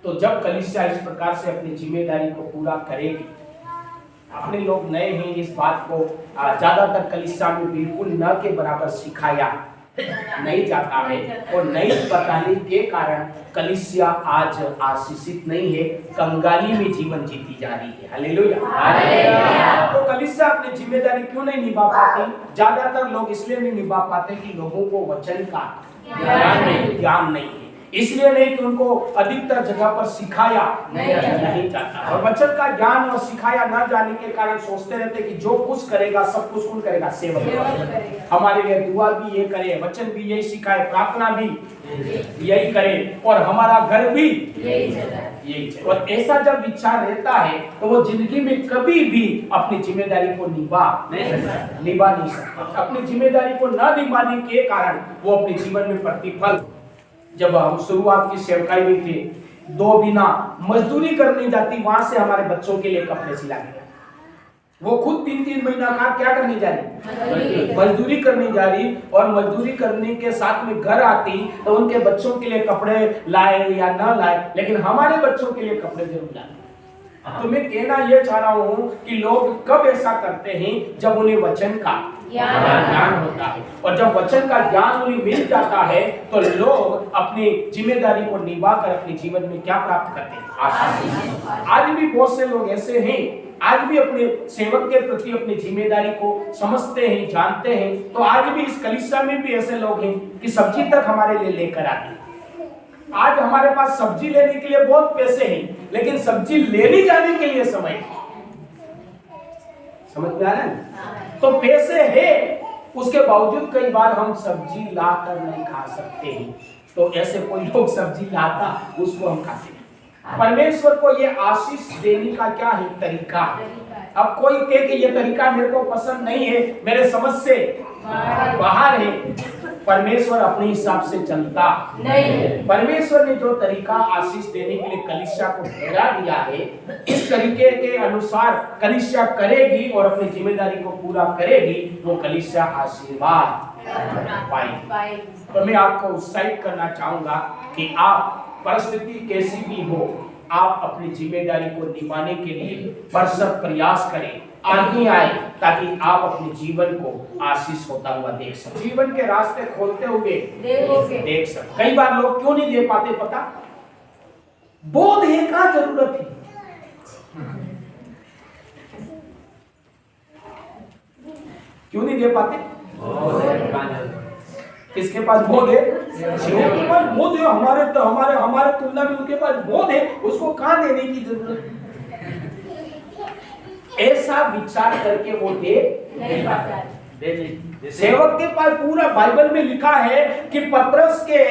तो जब कलीसिया इस प्रकार से अपनी जिम्मेदारी को पूरा करेगी, अपने लोग नए हैं, इस बात को ज्यादातर कलीसिया में बिल्कुल न के बराबर सिखाया नहीं जाता है और नहीं बताने के कारण कलीसिया आज आशीषित नहीं है, कंगाली में जीवन जीती जा रही है। हालेलुया। तो कलीसिया अपनी जिम्मेदारी क्यों नहीं निभा पाती? ज्यादातर लोग इसलिए नहीं निभा पाते कि लोगों को वचन का ज्ञान नहीं है, इसलिए नहीं कि उनको अधिकतर जगह पर सिखाया नहीं जाता, और वचन का ज्ञान और सिखाया ना जाने के कारण सोचते रहते कि जो कुछ करेगा सब कुछ कौन करेगा? सेवक। हमारे लिए दुआ भी ये करे, वचन भी यही सिखाए, प्रार्थना भी यही करे और हमारा घर भी यही चले। और ऐसा जब विचार रहता है तो वो जिंदगी में कभी भी अपनी जिम्मेदारी को निभा नहीं सकता। अपनी जिम्मेदारी को न निभाने के कारण वो अपने जीवन में प्रतिफल, जब हम शुरुआत की सेवकाई में थे, 2 महीना मजदूरी करने जाती, वहां से हमारे बच्चों के लिए कपड़े सिला के, वो खुद 3-3 महीना का क्या करने जा रही? मजदूरी करने जा रही, और मजदूरी करने के साथ में घर आती तो उनके बच्चों के लिए कपड़े लाए या ना लाए, लेकिन हमारे बच्चों के लिए कपड़े जरूर लाए। तो मैं कहना यह चाह रहा हूँ कि लोग कब ऐसा करते हैं? जब उन्हें वचन का ज्ञान होता है, और जब वचन का ज्ञान उन्हें मिल जाता है तो लोग अपनी जिम्मेदारी को निभाकर अपने जीवन में क्या प्राप्त करते हैं? आशीष। आज भी बहुत से लोग ऐसे हैं, आज भी अपने सेवक के प्रति अपनी जिम्मेदारी को समझते हैं, जानते हैं। तो आज भी इस कलीसिया में भी ऐसे लोग हैं कि सब्जी तक हमारे लिए लेकर आते हैं। आज हमारे पास सब्जी लेने के लिए बहुत पैसे हैं, लेकिन सब्जी लेने जाने के लिए समय, समझ में आ रहा है? तो पैसे है, उसके बावजूद कई बार हम सब्जी लाकर नहीं खा सकते हैं। तो ऐसे कोई लोग सब्जी लाता, उसको हम खाते हैं। परमेश्वर को ये आशीष देने का क्या है? तरीका। अब कोई कहे कि ये तरीका मेरे को पसंद नहीं है, मेरे समझ से बाहर है, परमेश्वर अपने हिसाब से चलता नहीं। परमेश्वर ने जो तरीका आशीष देने के लिए कलीसिया को ठहरा दिया है, इस तरीके के अनुसार कलीसिया करेगी और अपनी जिम्मेदारी को पूरा करेगी, वो कलीसिया आशीर्वाद पाएगी। तो मैं आपको उत्साहित करना चाहूंगा कि आप परिस्थिति कैसी भी हो, आप अपनी जिम्मेदारी को निभाने के लिए भरसक प्रयास करें, आगे आए, ताकि आप अपने जीवन को आशीष होता हुआ देख सकें, जीवन के रास्ते खोलते हुए देख सकें। कई बार लोग क्यों नहीं दे पाते पता? बोध है का जरूरत है। क्यों नहीं दे पाते? किसके पास बोध है? जिनके पास बोध है, हमारे तुलना में उनके पास बोध है, उसको कहां देने की जरूरत? ऐसा विचार करके वो दे नहीं पाता। सेवक के पास पूरा बाइबल में लिखा है कि पतरस के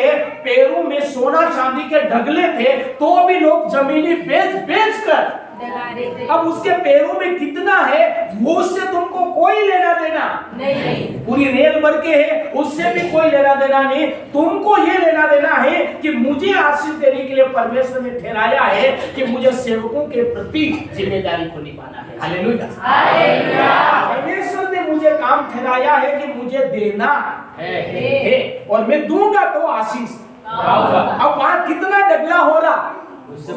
पैरों में सोना चांदी के ढगले थे, तो भी लोग जमीनी बेच कर अब उसके पैरों में कितना है वो उससे तुमको कोई लेना देना नहीं। पूरी रेल भर के है, उससे भी कोई लेना देना नहीं। तुमको ये लेना देना है कि मुझे आशीष देने के लिए परमेश्वर ने ठहराया है कि मुझे सेवकों के प्रति जिम्मेदारी को निभाना है। हालेलुया। परमेश्वर ने मुझे काम ठहराया है कि मुझे देना है और मैं दूंगा तो आशीष। अब वहां कितना डगला हो रहा, उससे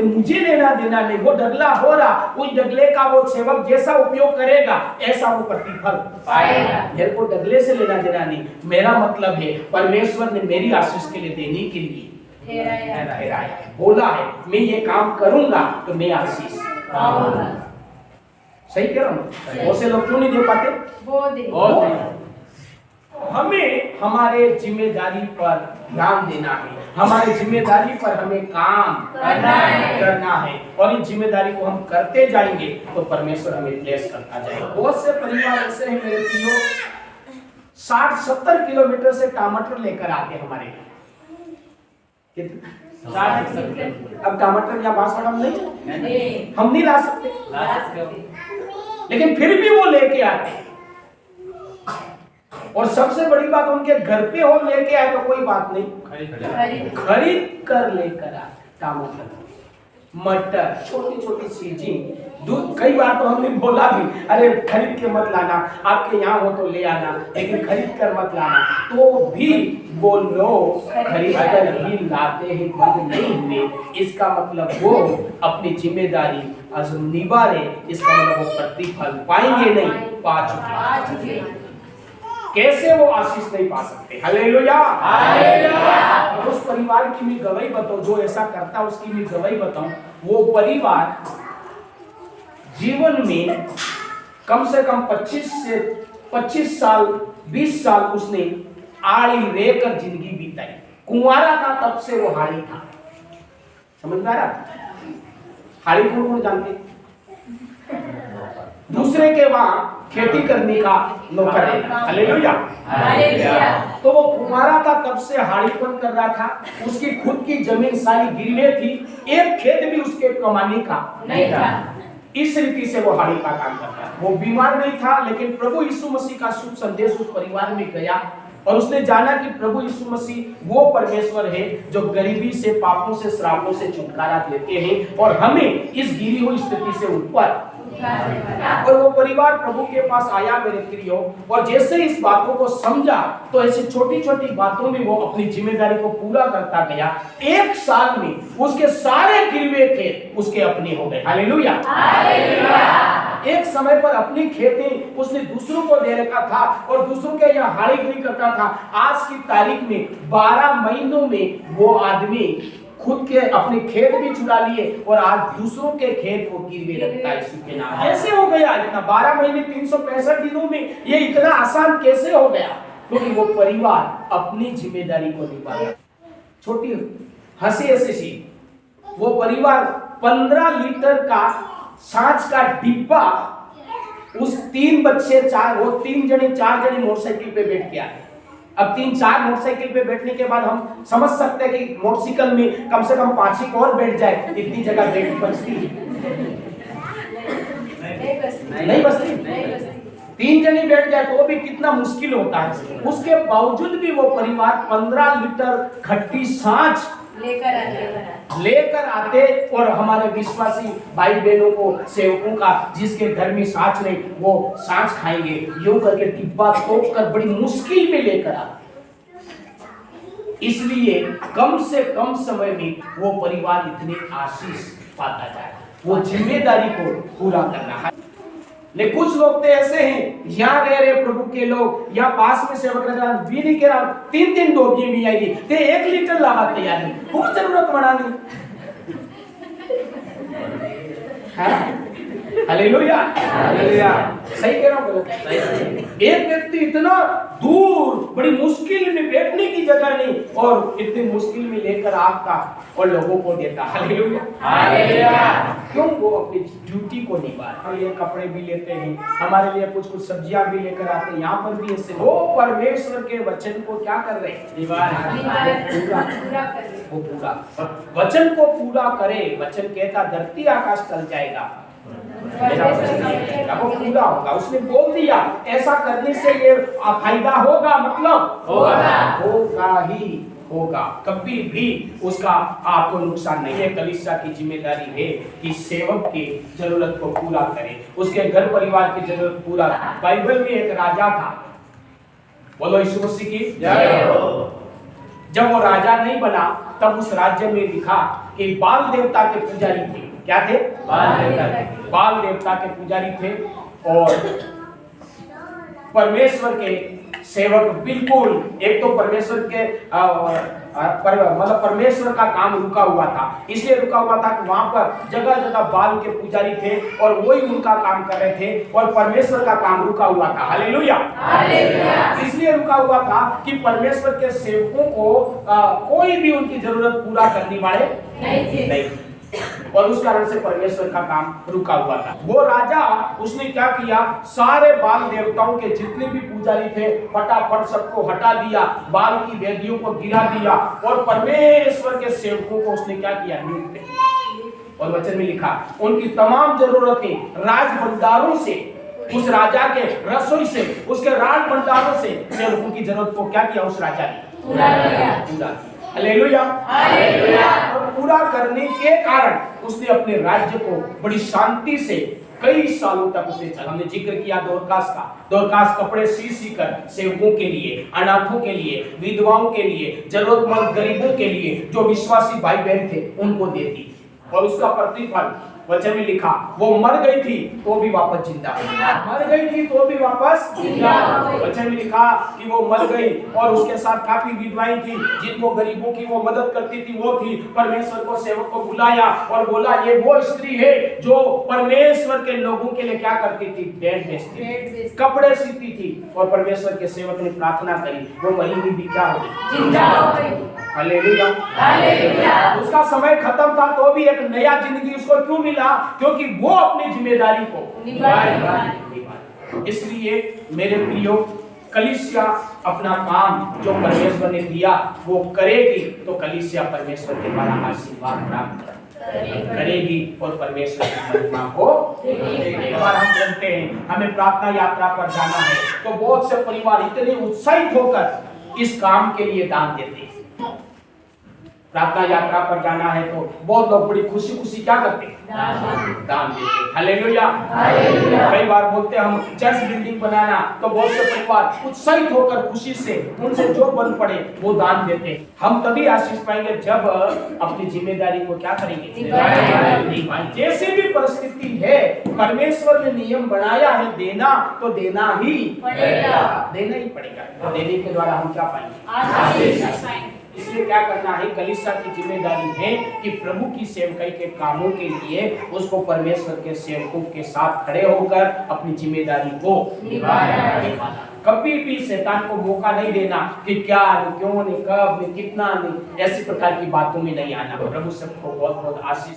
मुझे लेना देना नहीं। वो डगला हो रहा, उस डगले का वो सेवक जैसा उपयोग करेगा ऐसा वो प्रतिफल पाएगा। मेरे को डगले से लेना देना नहीं। मेरा मतलब है परमेश्वर ने मेरी आशीष के लिए देने के लिए बोला है, मैं ये काम करूंगा तो मैं आशीष पाऊंगा। सही कह रहा हूँ? बहुत से लोग क्यों नहीं दे पाते? हमें हमारे जिम्मेदारी पर ध्यान देना है, हमारी जिम्मेदारी पर हमें काम करना है और इस जिम्मेदारी को हम करते जाएंगे तो परमेश्वर हमें ब्लेस करता जाएगा। बहुत से परिवार ऐसे हैं मेरे प्रियो, 60-70 किलोमीटर से टमाटर लेकर आते हमारे यहाँ। अब टमाटर या बांसवाड़ा में नहीं, हम नहीं ला सकते, लेकिन फिर भी वो लेके आते। और सबसे बड़ी बात, उनके घर पे हो लेके आए तो कोई बात नहीं, खरीद कर लेकर आए। टमाटर, मटर, छोटी छोटी चीजें, दूध। कई बार तो हमने बोला भी, अरे खरीद के मत लाना, आपके यहाँ हो तो ले आना, लेकिन खरीद कर मत लाना। तो भी वो लोग खरीद कर ही लाते हैं, बंद नहीं हुए। इसका मतलब वो अपनी जिम्मेदारी निभा रहे, इसका मतलब वो प्रतिफल पाएंगे नहीं, पा चुके। कैसे वो आशीष नहीं पा सकते? हालेलुया। उस परिवार की मैं गवाही बताऊं जो ऐसा करता, उसकी मैं गवाही बताऊं। वो परिवार जीवन में कम से कम 25 साल 20 साल उसने आड़ी रहकर जिंदगी बिताई। कुंवारा था तब से वो हाड़ी था। समझ में आ रहा? हाड़ी कौन जानते? दूसरे के वहां खेती करने का नौकर है। हालेलुया। तो वो कुंवारा था तब से हाड़ीपन कर रहा था। उसकी खुद की जमीन सारी गिरवे थी, एक खेत भी उसके कमाने का नहीं था। इस रीति से वो हाड़ी का काम करता। वो बीमार नहीं था, लेकिन प्रभु यीशु मसीह का शुभ संदेश उस परिवार में गया और उसने जाना कि प्रभु यीशु मसीह वो परमेश्वर है जो गरीबी से, पापों से, श्रापों से छुटकारा देते हैं और हमें इस गिरी हुई स्थिति से ऊपर। और वो परिवार प्रभु के पास आया मेरे प्रियो, और जैसे इस बातों को समझा तो ऐसी छोटी छोटी बातों में वो अपनी जिम्मेदारी को पूरा करता गया। 1 साल में उसके सारे गिरवे खेत उसके अपने हो गए। हालेलुया। एक समय पर अपनी खेती उसने दूसरों को दे रखा था और दूसरों के यहाँ हाड़ीगिरी करता था। आज की तारीख में 12 महीनों में वो आदमी खुद के अपने खेत भी चुरा लिए और आज दूसरों के खेत को गिरवी रखता है। इसी के नाम कैसे हो गया इतना? 12 महीने 365 दिनों में ये इतना आसान कैसे हो गया? क्योंकि वो परिवार अपनी जिम्मेदारी को निभाया। छोटी हंसी सी वो परिवार 15 लीटर का सांच का डिब्बा, उस 3 बच्चे 3 जने 4 जने मोटरसाइकिल पे बैठ के आए। अब 3-4 मोटरसाइकिल पे बैठने के बाद हम समझ सकते हैं कि मोटरसाइकिल में कम से कम 5 और बैठ जाए, इतनी जगह बैठ बचती नहीं बचती। 3 जने बैठ जाए तो भी कितना मुश्किल होता है। उसके बावजूद भी वो परिवार 15 लीटर खट्टी सांच लेकर आते और हमारे विश्वासी भाई बहनों को, सेवकों का, जिसके घर में सांच नहीं वो सांच खाएंगे, यूं करके डिब्बा तोड़ कर बड़ी मुश्किल में लेकर आते। इसलिए कम से कम समय में वो परिवार इतने आशीष पाता जाए। वो जिम्मेदारी को पूरा करना है। लेकिन कुछ लोग तो ऐसे हैं, यहाँ रह रहे प्रभु के लोग, यहाँ पास में सेवक लगा भी नहीं कह रहा, 3 डोगी भी आएगी, ते 1 लीटर लावा तैयार नहीं, खूब जरूरत पड़ा नहीं है। Hallelujah, hallelujah. सही कह रहा हूँ गलत? एक व्यक्ति इतना दूर, बड़ी मुश्किल में, बैठने की जगह नहीं, और इतनी मुश्किल में लेकर आता और लोगों को देता। Hallelujah, hallelujah. क्यों? वो अपनी ड्यूटी को निभा रहे। हम ये कपड़े भी लेते हैं, हमारे लिए कुछ कुछ सब्जियां भी लेकर आते हैं, यहाँ पर भी ऐसे। वो परमेश्वर के वचन को क्या कर रहे हैं? निभा रहे, वो पूरा वचन को पूरा करे। वचन कहता धरती आकाश टल जाएगा, वो पूरा होगा। उसने बोल दिया ऐसा करने से ये फायदा होगा, मतलब होगा ही होगा, कभी भी उसका आपको नुकसान नहीं है। कलीसिया की जिम्मेदारी है कि सेवक की जरूरत को पूरा करे, उसके घर परिवार की जरूरत पूरा। बाइबल में एक राजा था, बोलो यीशु मसीह की जय हो। जब वो राजा नहीं बना तब उस राज्य में लिखा कि बाल देवता के पुजारी थे। क्या थे? बाल देवता के पुजारी थे, और परमेश्वर के सेवक बिल्कुल, एक तो परमेश्वर के मतलब परमेश्वर का काम रुका हुआ था। इसलिए रुका हुआ था कि वहां पर जगह जगह बाल के पुजारी थे और वही उनका काम कर रहे थे, और परमेश्वर का काम रुका हुआ था। Hallelujah, hallelujah. इसलिए रुका हुआ था कि परमेश्वर के सेवकों को कोई भी उनकी जरूरत पूरा करने वाले नहीं, और उस कारण से परमेश्वर का काम रुका हुआ था। वो राजा, उसने क्या किया, सारे बाल देवताओं के जितने भी पुजारी थे फटाफट सबको हटा दिया, बाल की वेदियों को गिरा दिया, और परमेश्वर के सेवकों को उसने क्या किया, नियुक्त किया। और वचन में लिखा उनकी तमाम जरूरतें राज भंडारों से, उस राजा के रसोई से, उसके राज भंडारों से सेवकों की जरूरत को क्या किया, उस राजा ने पूरा किया। Hallelujah, hallelujah. और पूरा करने के कारण उसने अपने राज्य को बड़ी शांति से कई सालों तक उसने चला। हमने जिक्र किया दोरकास का। दोरकास कपड़े सी कर सेवकों के लिए, अनाथों के लिए, विधवाओं के लिए, जरूरतमंद गरीबों के लिए, जो विश्वासी भाई बहन थे उनको देती, और उसका प्रतिफल वचन में लिखा वो मर गई थी तो भी वापस जिंदा हुई, मर गई थी तो भी वापस जिंदा। वचन में लिखा कि वो मर गई, और उसके साथ काफी विधवाएं थी जिनको गरीबों की वो मदद करती थी, वो थी। परमेश्वर को सेवक को बुलाया और बोला ये वो स्त्री है जो परमेश्वर के लोगों के लिए क्या करती थी, डेढ़ बेचती, कपड़े सीती थी। और परमेश्वर के सेवक ने प्रार्थना करी, वो वही भी क्या हो गई, जिंदा हो गई। Hallelujah, hallelujah. उसका समय खत्म था तो भी एक नया जिंदगी उसको क्यों मिला? क्योंकि वो अपनी जिम्मेदारी को निभाई। इसलिए मेरे प्रियो, कलीसिया अपना काम जो परमेश्वर ने दिया वो करेगी तो कलीसिया परमेश्वर के द्वारा आशीर्वाद प्राप्त करेगी और परमेश्वर की महिमा को एक बार हम जानते हैं हमें प्रार्थना यात्रा पर जाना है तो बहुत से परिवार इतने उत्साहित होकर इस काम के लिए दान देते हैं। प्रार्थना यात्रा पर जाना है तो बहुत लोग बड़ी खुशी खुशी क्या करते हैं, दान देते हैं। Hallelujah, hallelujah. कई बार बोलते हैं हम चर्च बिल्डिंग बनाना तो बहुत से परिवार उत्साहित होकर खुशी से उनसे जो बन पड़े वो दान देते हैं। हम तभी आशीष पाएंगे जब अपनी जिम्मेदारी को क्या करेंगे, जैसी भी परिस्थिति है परमेश्वर ने नियम बनाया है देना तो देना ही पड़ेगा, देना ही पड़ेगा। तो देने के द्वारा हम क्या पाएंगे, इसलिए क्या करना है, कलीसिया की जिम्मेदारी है कि प्रभु की सेवकाई के कामों के लिए उसको परमेश्वर के सेवकों के साथ खड़े होकर अपनी जिम्मेदारी को निभाना। कभी भी शैतान को मौका नहीं देना कि क्या नहीं, क्यों नहीं, कब नहीं, कितना नहीं, ऐसी प्रकार की बातों में नहीं आना। प्रभु सबको बहुत बहुत आशीष